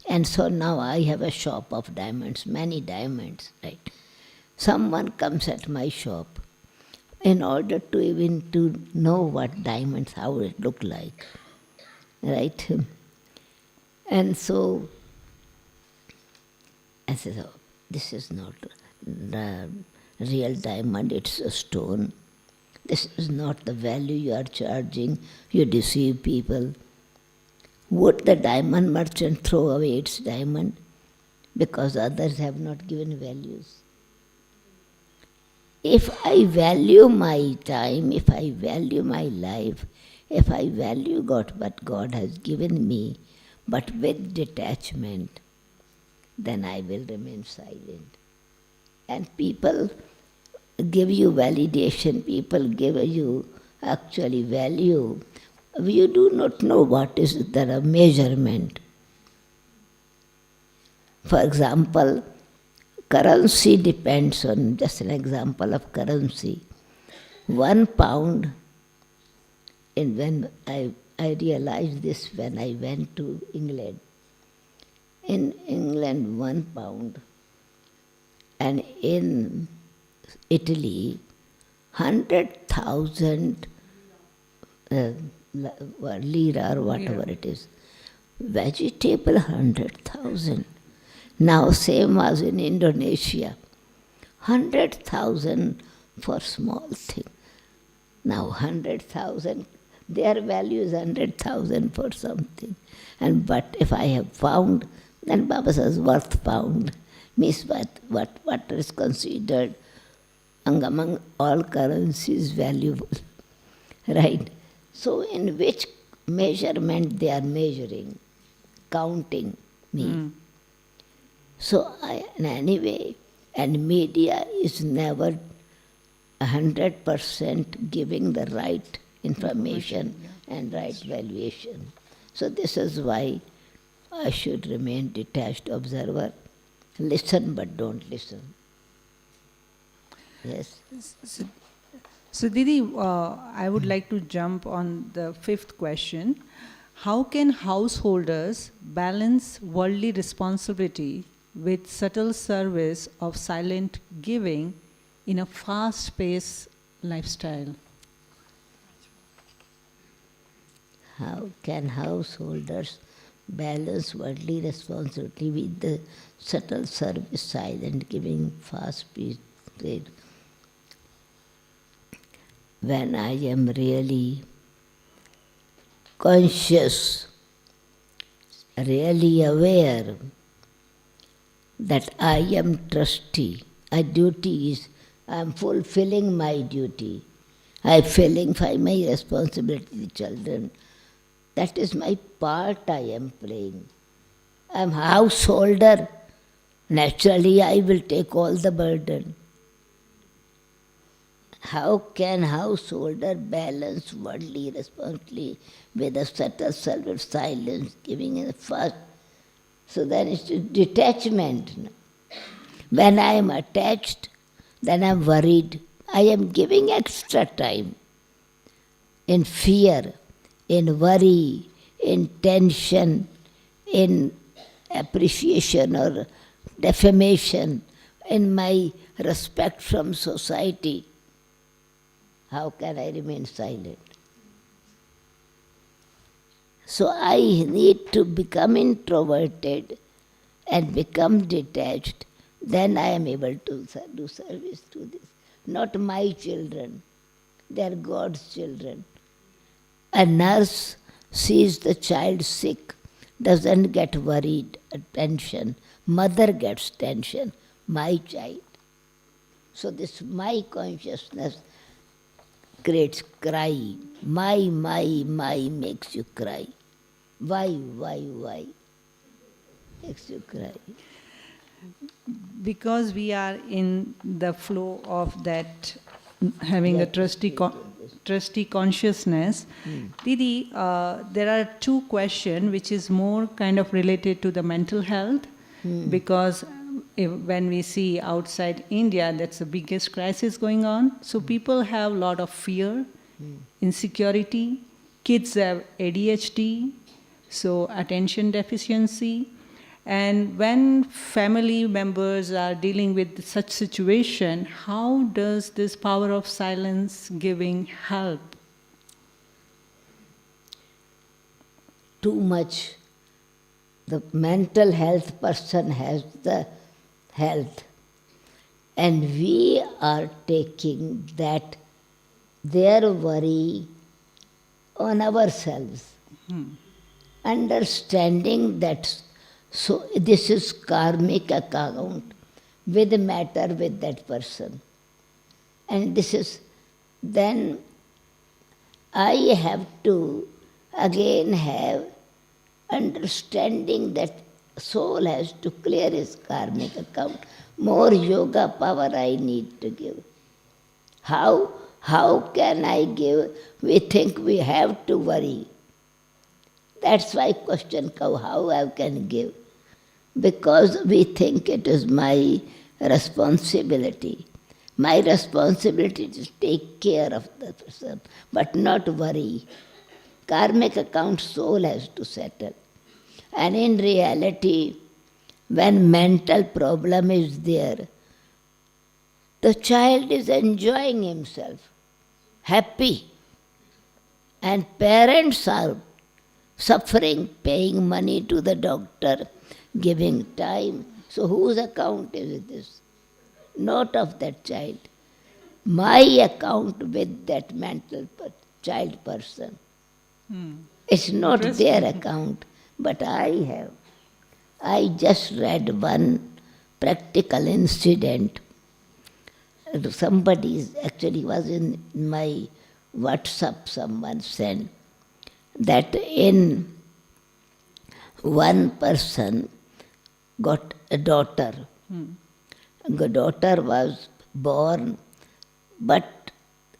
And so now I have a shop of diamonds, many diamonds, right? Someone comes at my shop in order to even to know what diamonds, how it look like, right? And so I said, oh, this is not the real diamond, it's a stone. This is not the value you are charging, you deceive people. Would the diamond merchant throw away its diamond because others have not given values? If I value my time, if I value my life, if I value what God has given me, but with detachment, then I will remain silent. And people give you validation, people give you actually value. You do not know what is the measurement. For example, currency depends on, just an example of currency. 1 pound, and when I realized this when I went to England. In England, 1 pound, and in Italy, 100,000 lira or whatever it is. Vegetable 100,000. Now same was in Indonesia. 100,000 for small thing. Now 100,000, their value is 100,000 for something. And but if I have found, then Baba says worth found, means what is considered among all currencies valuable, right? So in which measurement they are measuring, counting me. So in any way, and media is never 100% giving the right information and right valuation. So this is why I should remain detached observer Listen but don't listen. Yes. So, Didi, I would like to jump on the fifth question. How can householders balance worldly responsibility with subtle service of silent giving in a fast-paced lifestyle? How can householders balance worldly responsibility with the subtle service, silent giving, fast-paced? When I am really conscious, really aware that I am trustee, a duty is, I am fulfilling my duty, I am filling my responsibility to children. That is my part I am playing. I am householder. Naturally, I will take all the burden. How can householder balance worldly responsibility with a subtle self silence, giving in the fast? So then it's detachment. When I am attached, then I am worried. I am giving extra time in fear, in worry, in tension, in appreciation or defamation, in my respect from society. How can I remain silent? So I need to become introverted and become detached. Then I am able to do service to this. Not my children, they are God's children. A nurse sees the child sick, doesn't get worried, tension. Mother gets tension, my child. So this my consciousness creates cry. My makes you cry. Why makes you cry? Because we are in the flow of that, having a trusty consciousness. Didi, there are two questions which is more kind of related to the mental health, because when we see outside India, that's the biggest crisis going on. So people have a lot of fear, insecurity, kids have ADHD, so attention deficiency. And when family members are dealing with such situation, how does this power of silence giving help? Too much. The mental health person has the health. And we are taking that, their worry on ourselves. Understanding that, so this is karmic account with matter with that person. And this is, then I have to again have understanding that soul has to clear his karmic account. More yoga power I need to give. How can I give? We think we have to worry. That's why question comes, how I can give? Because we think it is my responsibility. My responsibility is to take care of the person, but not worry. Karmic account soul has to settle. And in reality, when mental problem is there, the child is enjoying himself, happy. And parents are suffering, paying money to the doctor, giving time. So whose account is this? Not of that child. My account with that mental child person. It's not their account, but I have. I just read one practical incident. Somebody actually was in my WhatsApp, someone sent, that in one person got a daughter. The daughter was born, but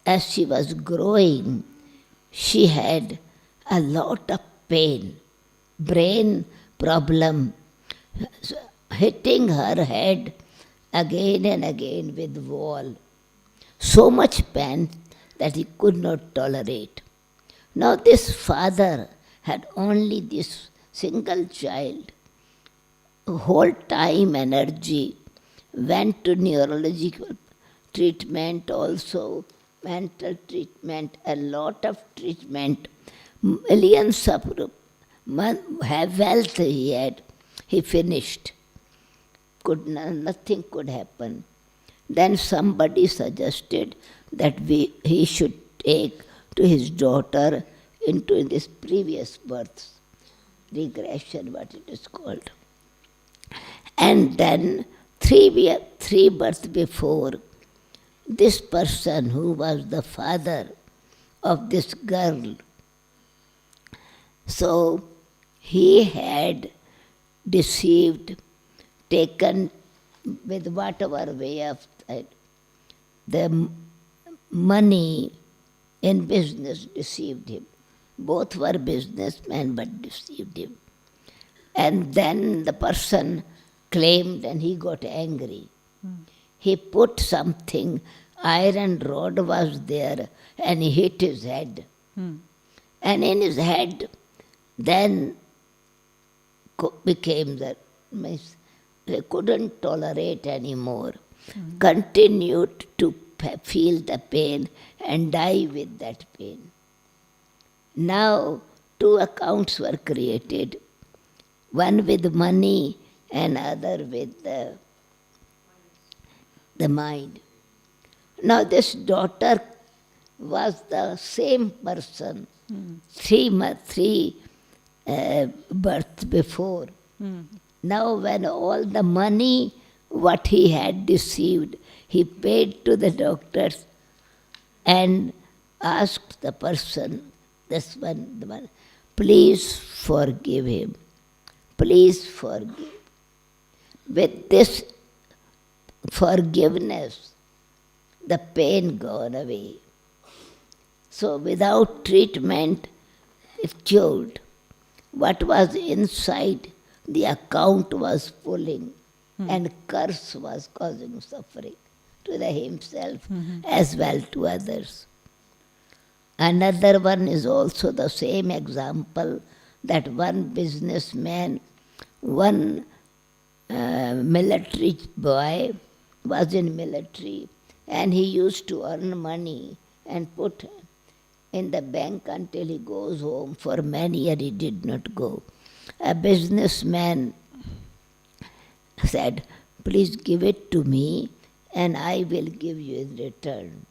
as she was growing, she had a lot of pain, brain problem. hitting her head again and again with wall. So much pain that he could not tolerate. Now this father had only this single child. Whole time, energy went to neurological treatment also, mental treatment, a lot of treatment, millions of wealth he had, he finished. Nothing could happen. Then somebody suggested that he should take to his daughter into this previous births, regression, what it is called. And then three births before, this person who was the father of this girl, so he had deceived, taken with whatever way of the money in business deceived him. Both were businessmen but deceived him. And then the person claimed and he got angry. He put something, iron rod was there, and he hit his head. And in his head, then became the, he couldn't tolerate anymore. Continued to feel the pain and die with that pain. Now, two accounts were created, one with money and other with the mind. Now this daughter was the same person, three births before. Now when all the money, what he had deceived, he paid to the doctors and asked the person, this one, the one, please forgive him. Please forgive. With this forgiveness, the pain gone away. So without treatment, it cured. What was inside, the account was pulling, and curse was causing suffering to himself as well to others. Another one is also the same example, that one businessman, one military boy was in military, and he used to earn money and put in the bank until he goes home. For many years he did not go. A businessman said, please give it to me and I will give you in return.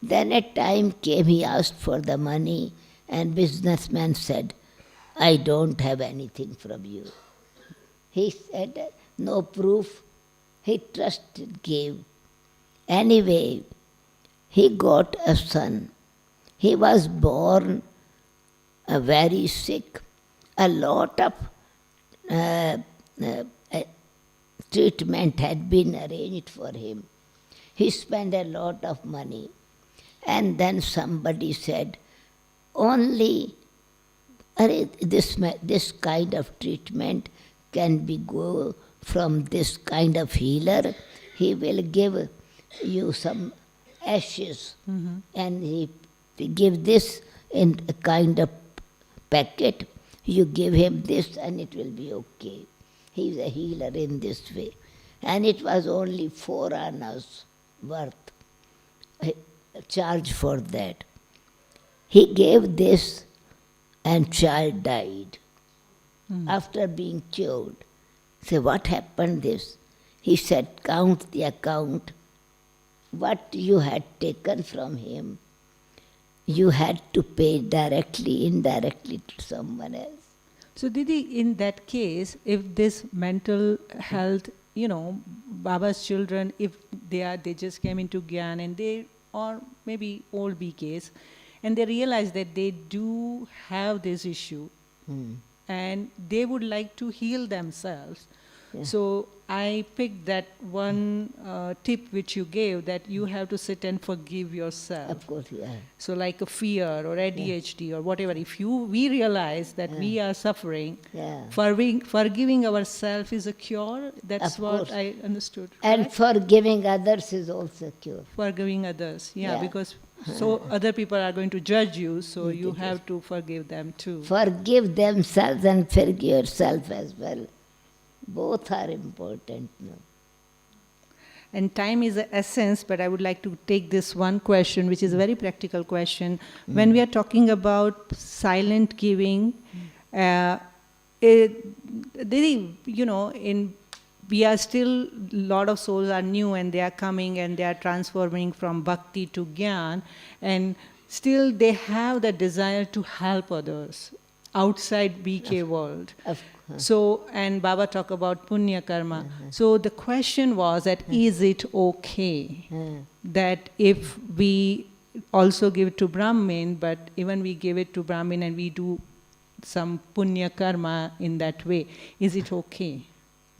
Then a time came, he asked for the money, and businessman said, I don't have anything from you. He said, no proof. He trusted, gave. Anyway, he got a son. He was born very sick. A lot of treatment had been arranged for him. He spent a lot of money. And then somebody said, only this kind of treatment can be go from this kind of healer. He will give you some ashes, and he give this in a kind of packet. You give him this and it will be okay. He is a healer in this way. And it was only 4 annas worth charge for that. He gave this and child died after being cured. Say, what happened this? He said, count the account. What you had taken from him, you had to pay directly, indirectly to someone else. So Didi, in that case, if this mental health, Baba's children, if they just came into Gyan and they, or maybe old BKs, and they realize that they do have this issue and they would like to heal themselves. So I picked that one tip which you gave, that you have to sit and forgive yourself. Of course, yeah. So like a fear or ADHD or whatever, if we realize that we are suffering, Yeah. forgiving ourselves is a cure. That's Of what course. I understood. And correct? forgiving others is also cure. Forgiving others, yeah, Yeah. because so other people are going to judge you, so you have to forgive them too. Forgive themselves and forgive yourself as well. Both are important. No? And time is the essence, but I would like to take this one question, which is a very practical question. When we are talking about silent giving, we are still, lot of souls are new and they are coming and they are transforming from bhakti to gyan, and still they have the desire to help others outside BK world. So, and Baba talk about punya karma. So the question was that is it okay that if we also give it to Brahmin, but even we give it to Brahmin and we do some punya karma in that way, is it okay?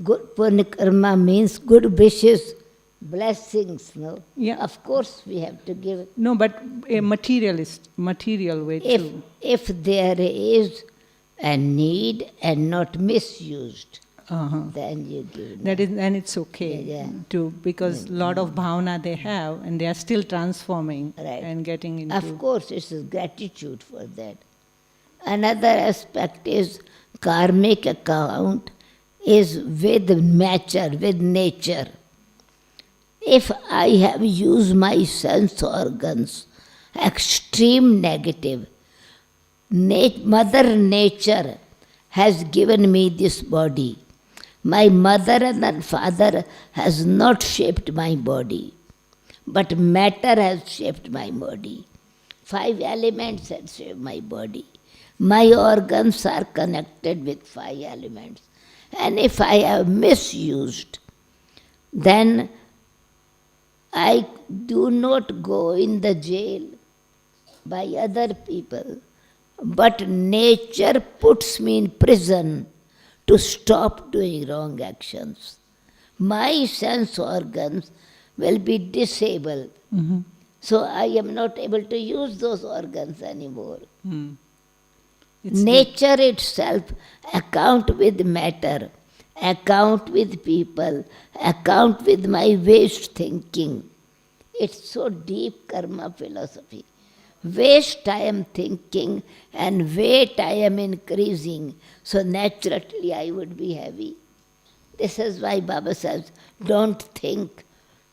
Good punya karma means good wishes, blessings, no? Yeah. Of course we have to give. No, but a material way too. If there is a need and not misused, then you give. Then it's okay Yeah. to, because lot of bhavana they have and they are still transforming Right. and getting into. Of course, it's gratitude for that. Another aspect is karmic account is with nature. If I have used my sense organs, extreme negative, Mother Nature has given me this body. My mother and father has not shaped my body, but matter has shaped my body. 5 elements have shaped my body. My organs are connected with 5 elements. And if I have misused, then I do not go in the jail by other people, but nature puts me in prison to stop doing wrong actions. My sense organs will be disabled. So I am not able to use those organs anymore. Nature itself account with matter, account with people, account with my waste thinking. It's so deep karma philosophy. Waste I am thinking and weight I am increasing, so naturally I would be heavy. This is why Baba says, don't think.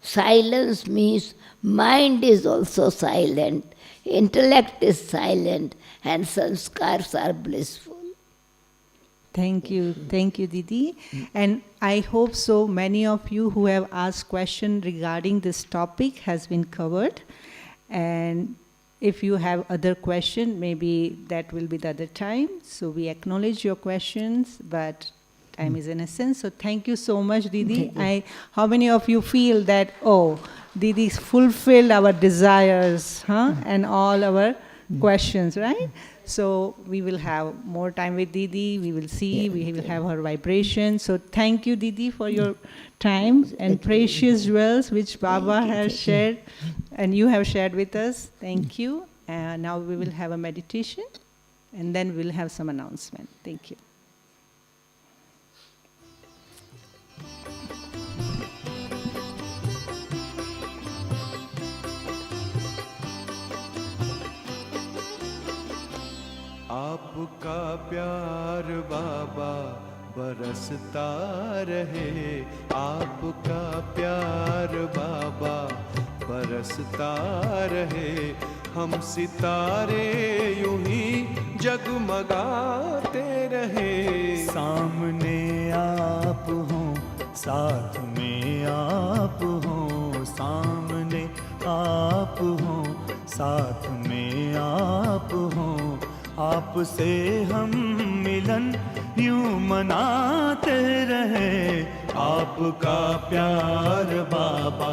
Silence means mind is also silent, intellect is silent, and sanskars are blissful. Thank you, Didi. And I hope so many of you who have asked questions regarding this topic has been covered. And if you have other questions, maybe that will be the other time. So we acknowledge your questions, but time is an essence. So thank you so much, Didi. How many of you feel that, oh, Didi fulfilled our desires and all our questions, right? So we will have more time with Didi. We will see, we will have her vibration. So thank you, Didi, for your time and precious jewels which Baba has shared and you have shared with us. Thank you. Now we will have a meditation and then we'll have some announcement. Thank you. आपका प्यार बाबा बरसता रहे, आपका प्यार बाबा बरसता रहे, हम सितारे यूं ही जगमगाते रहे। सामने आप हो, साथ में आप हो, सामने आप हो, साथ में आप हो, आपसे हम मिलन यूं मनाते रहे। आपका प्यार बाबा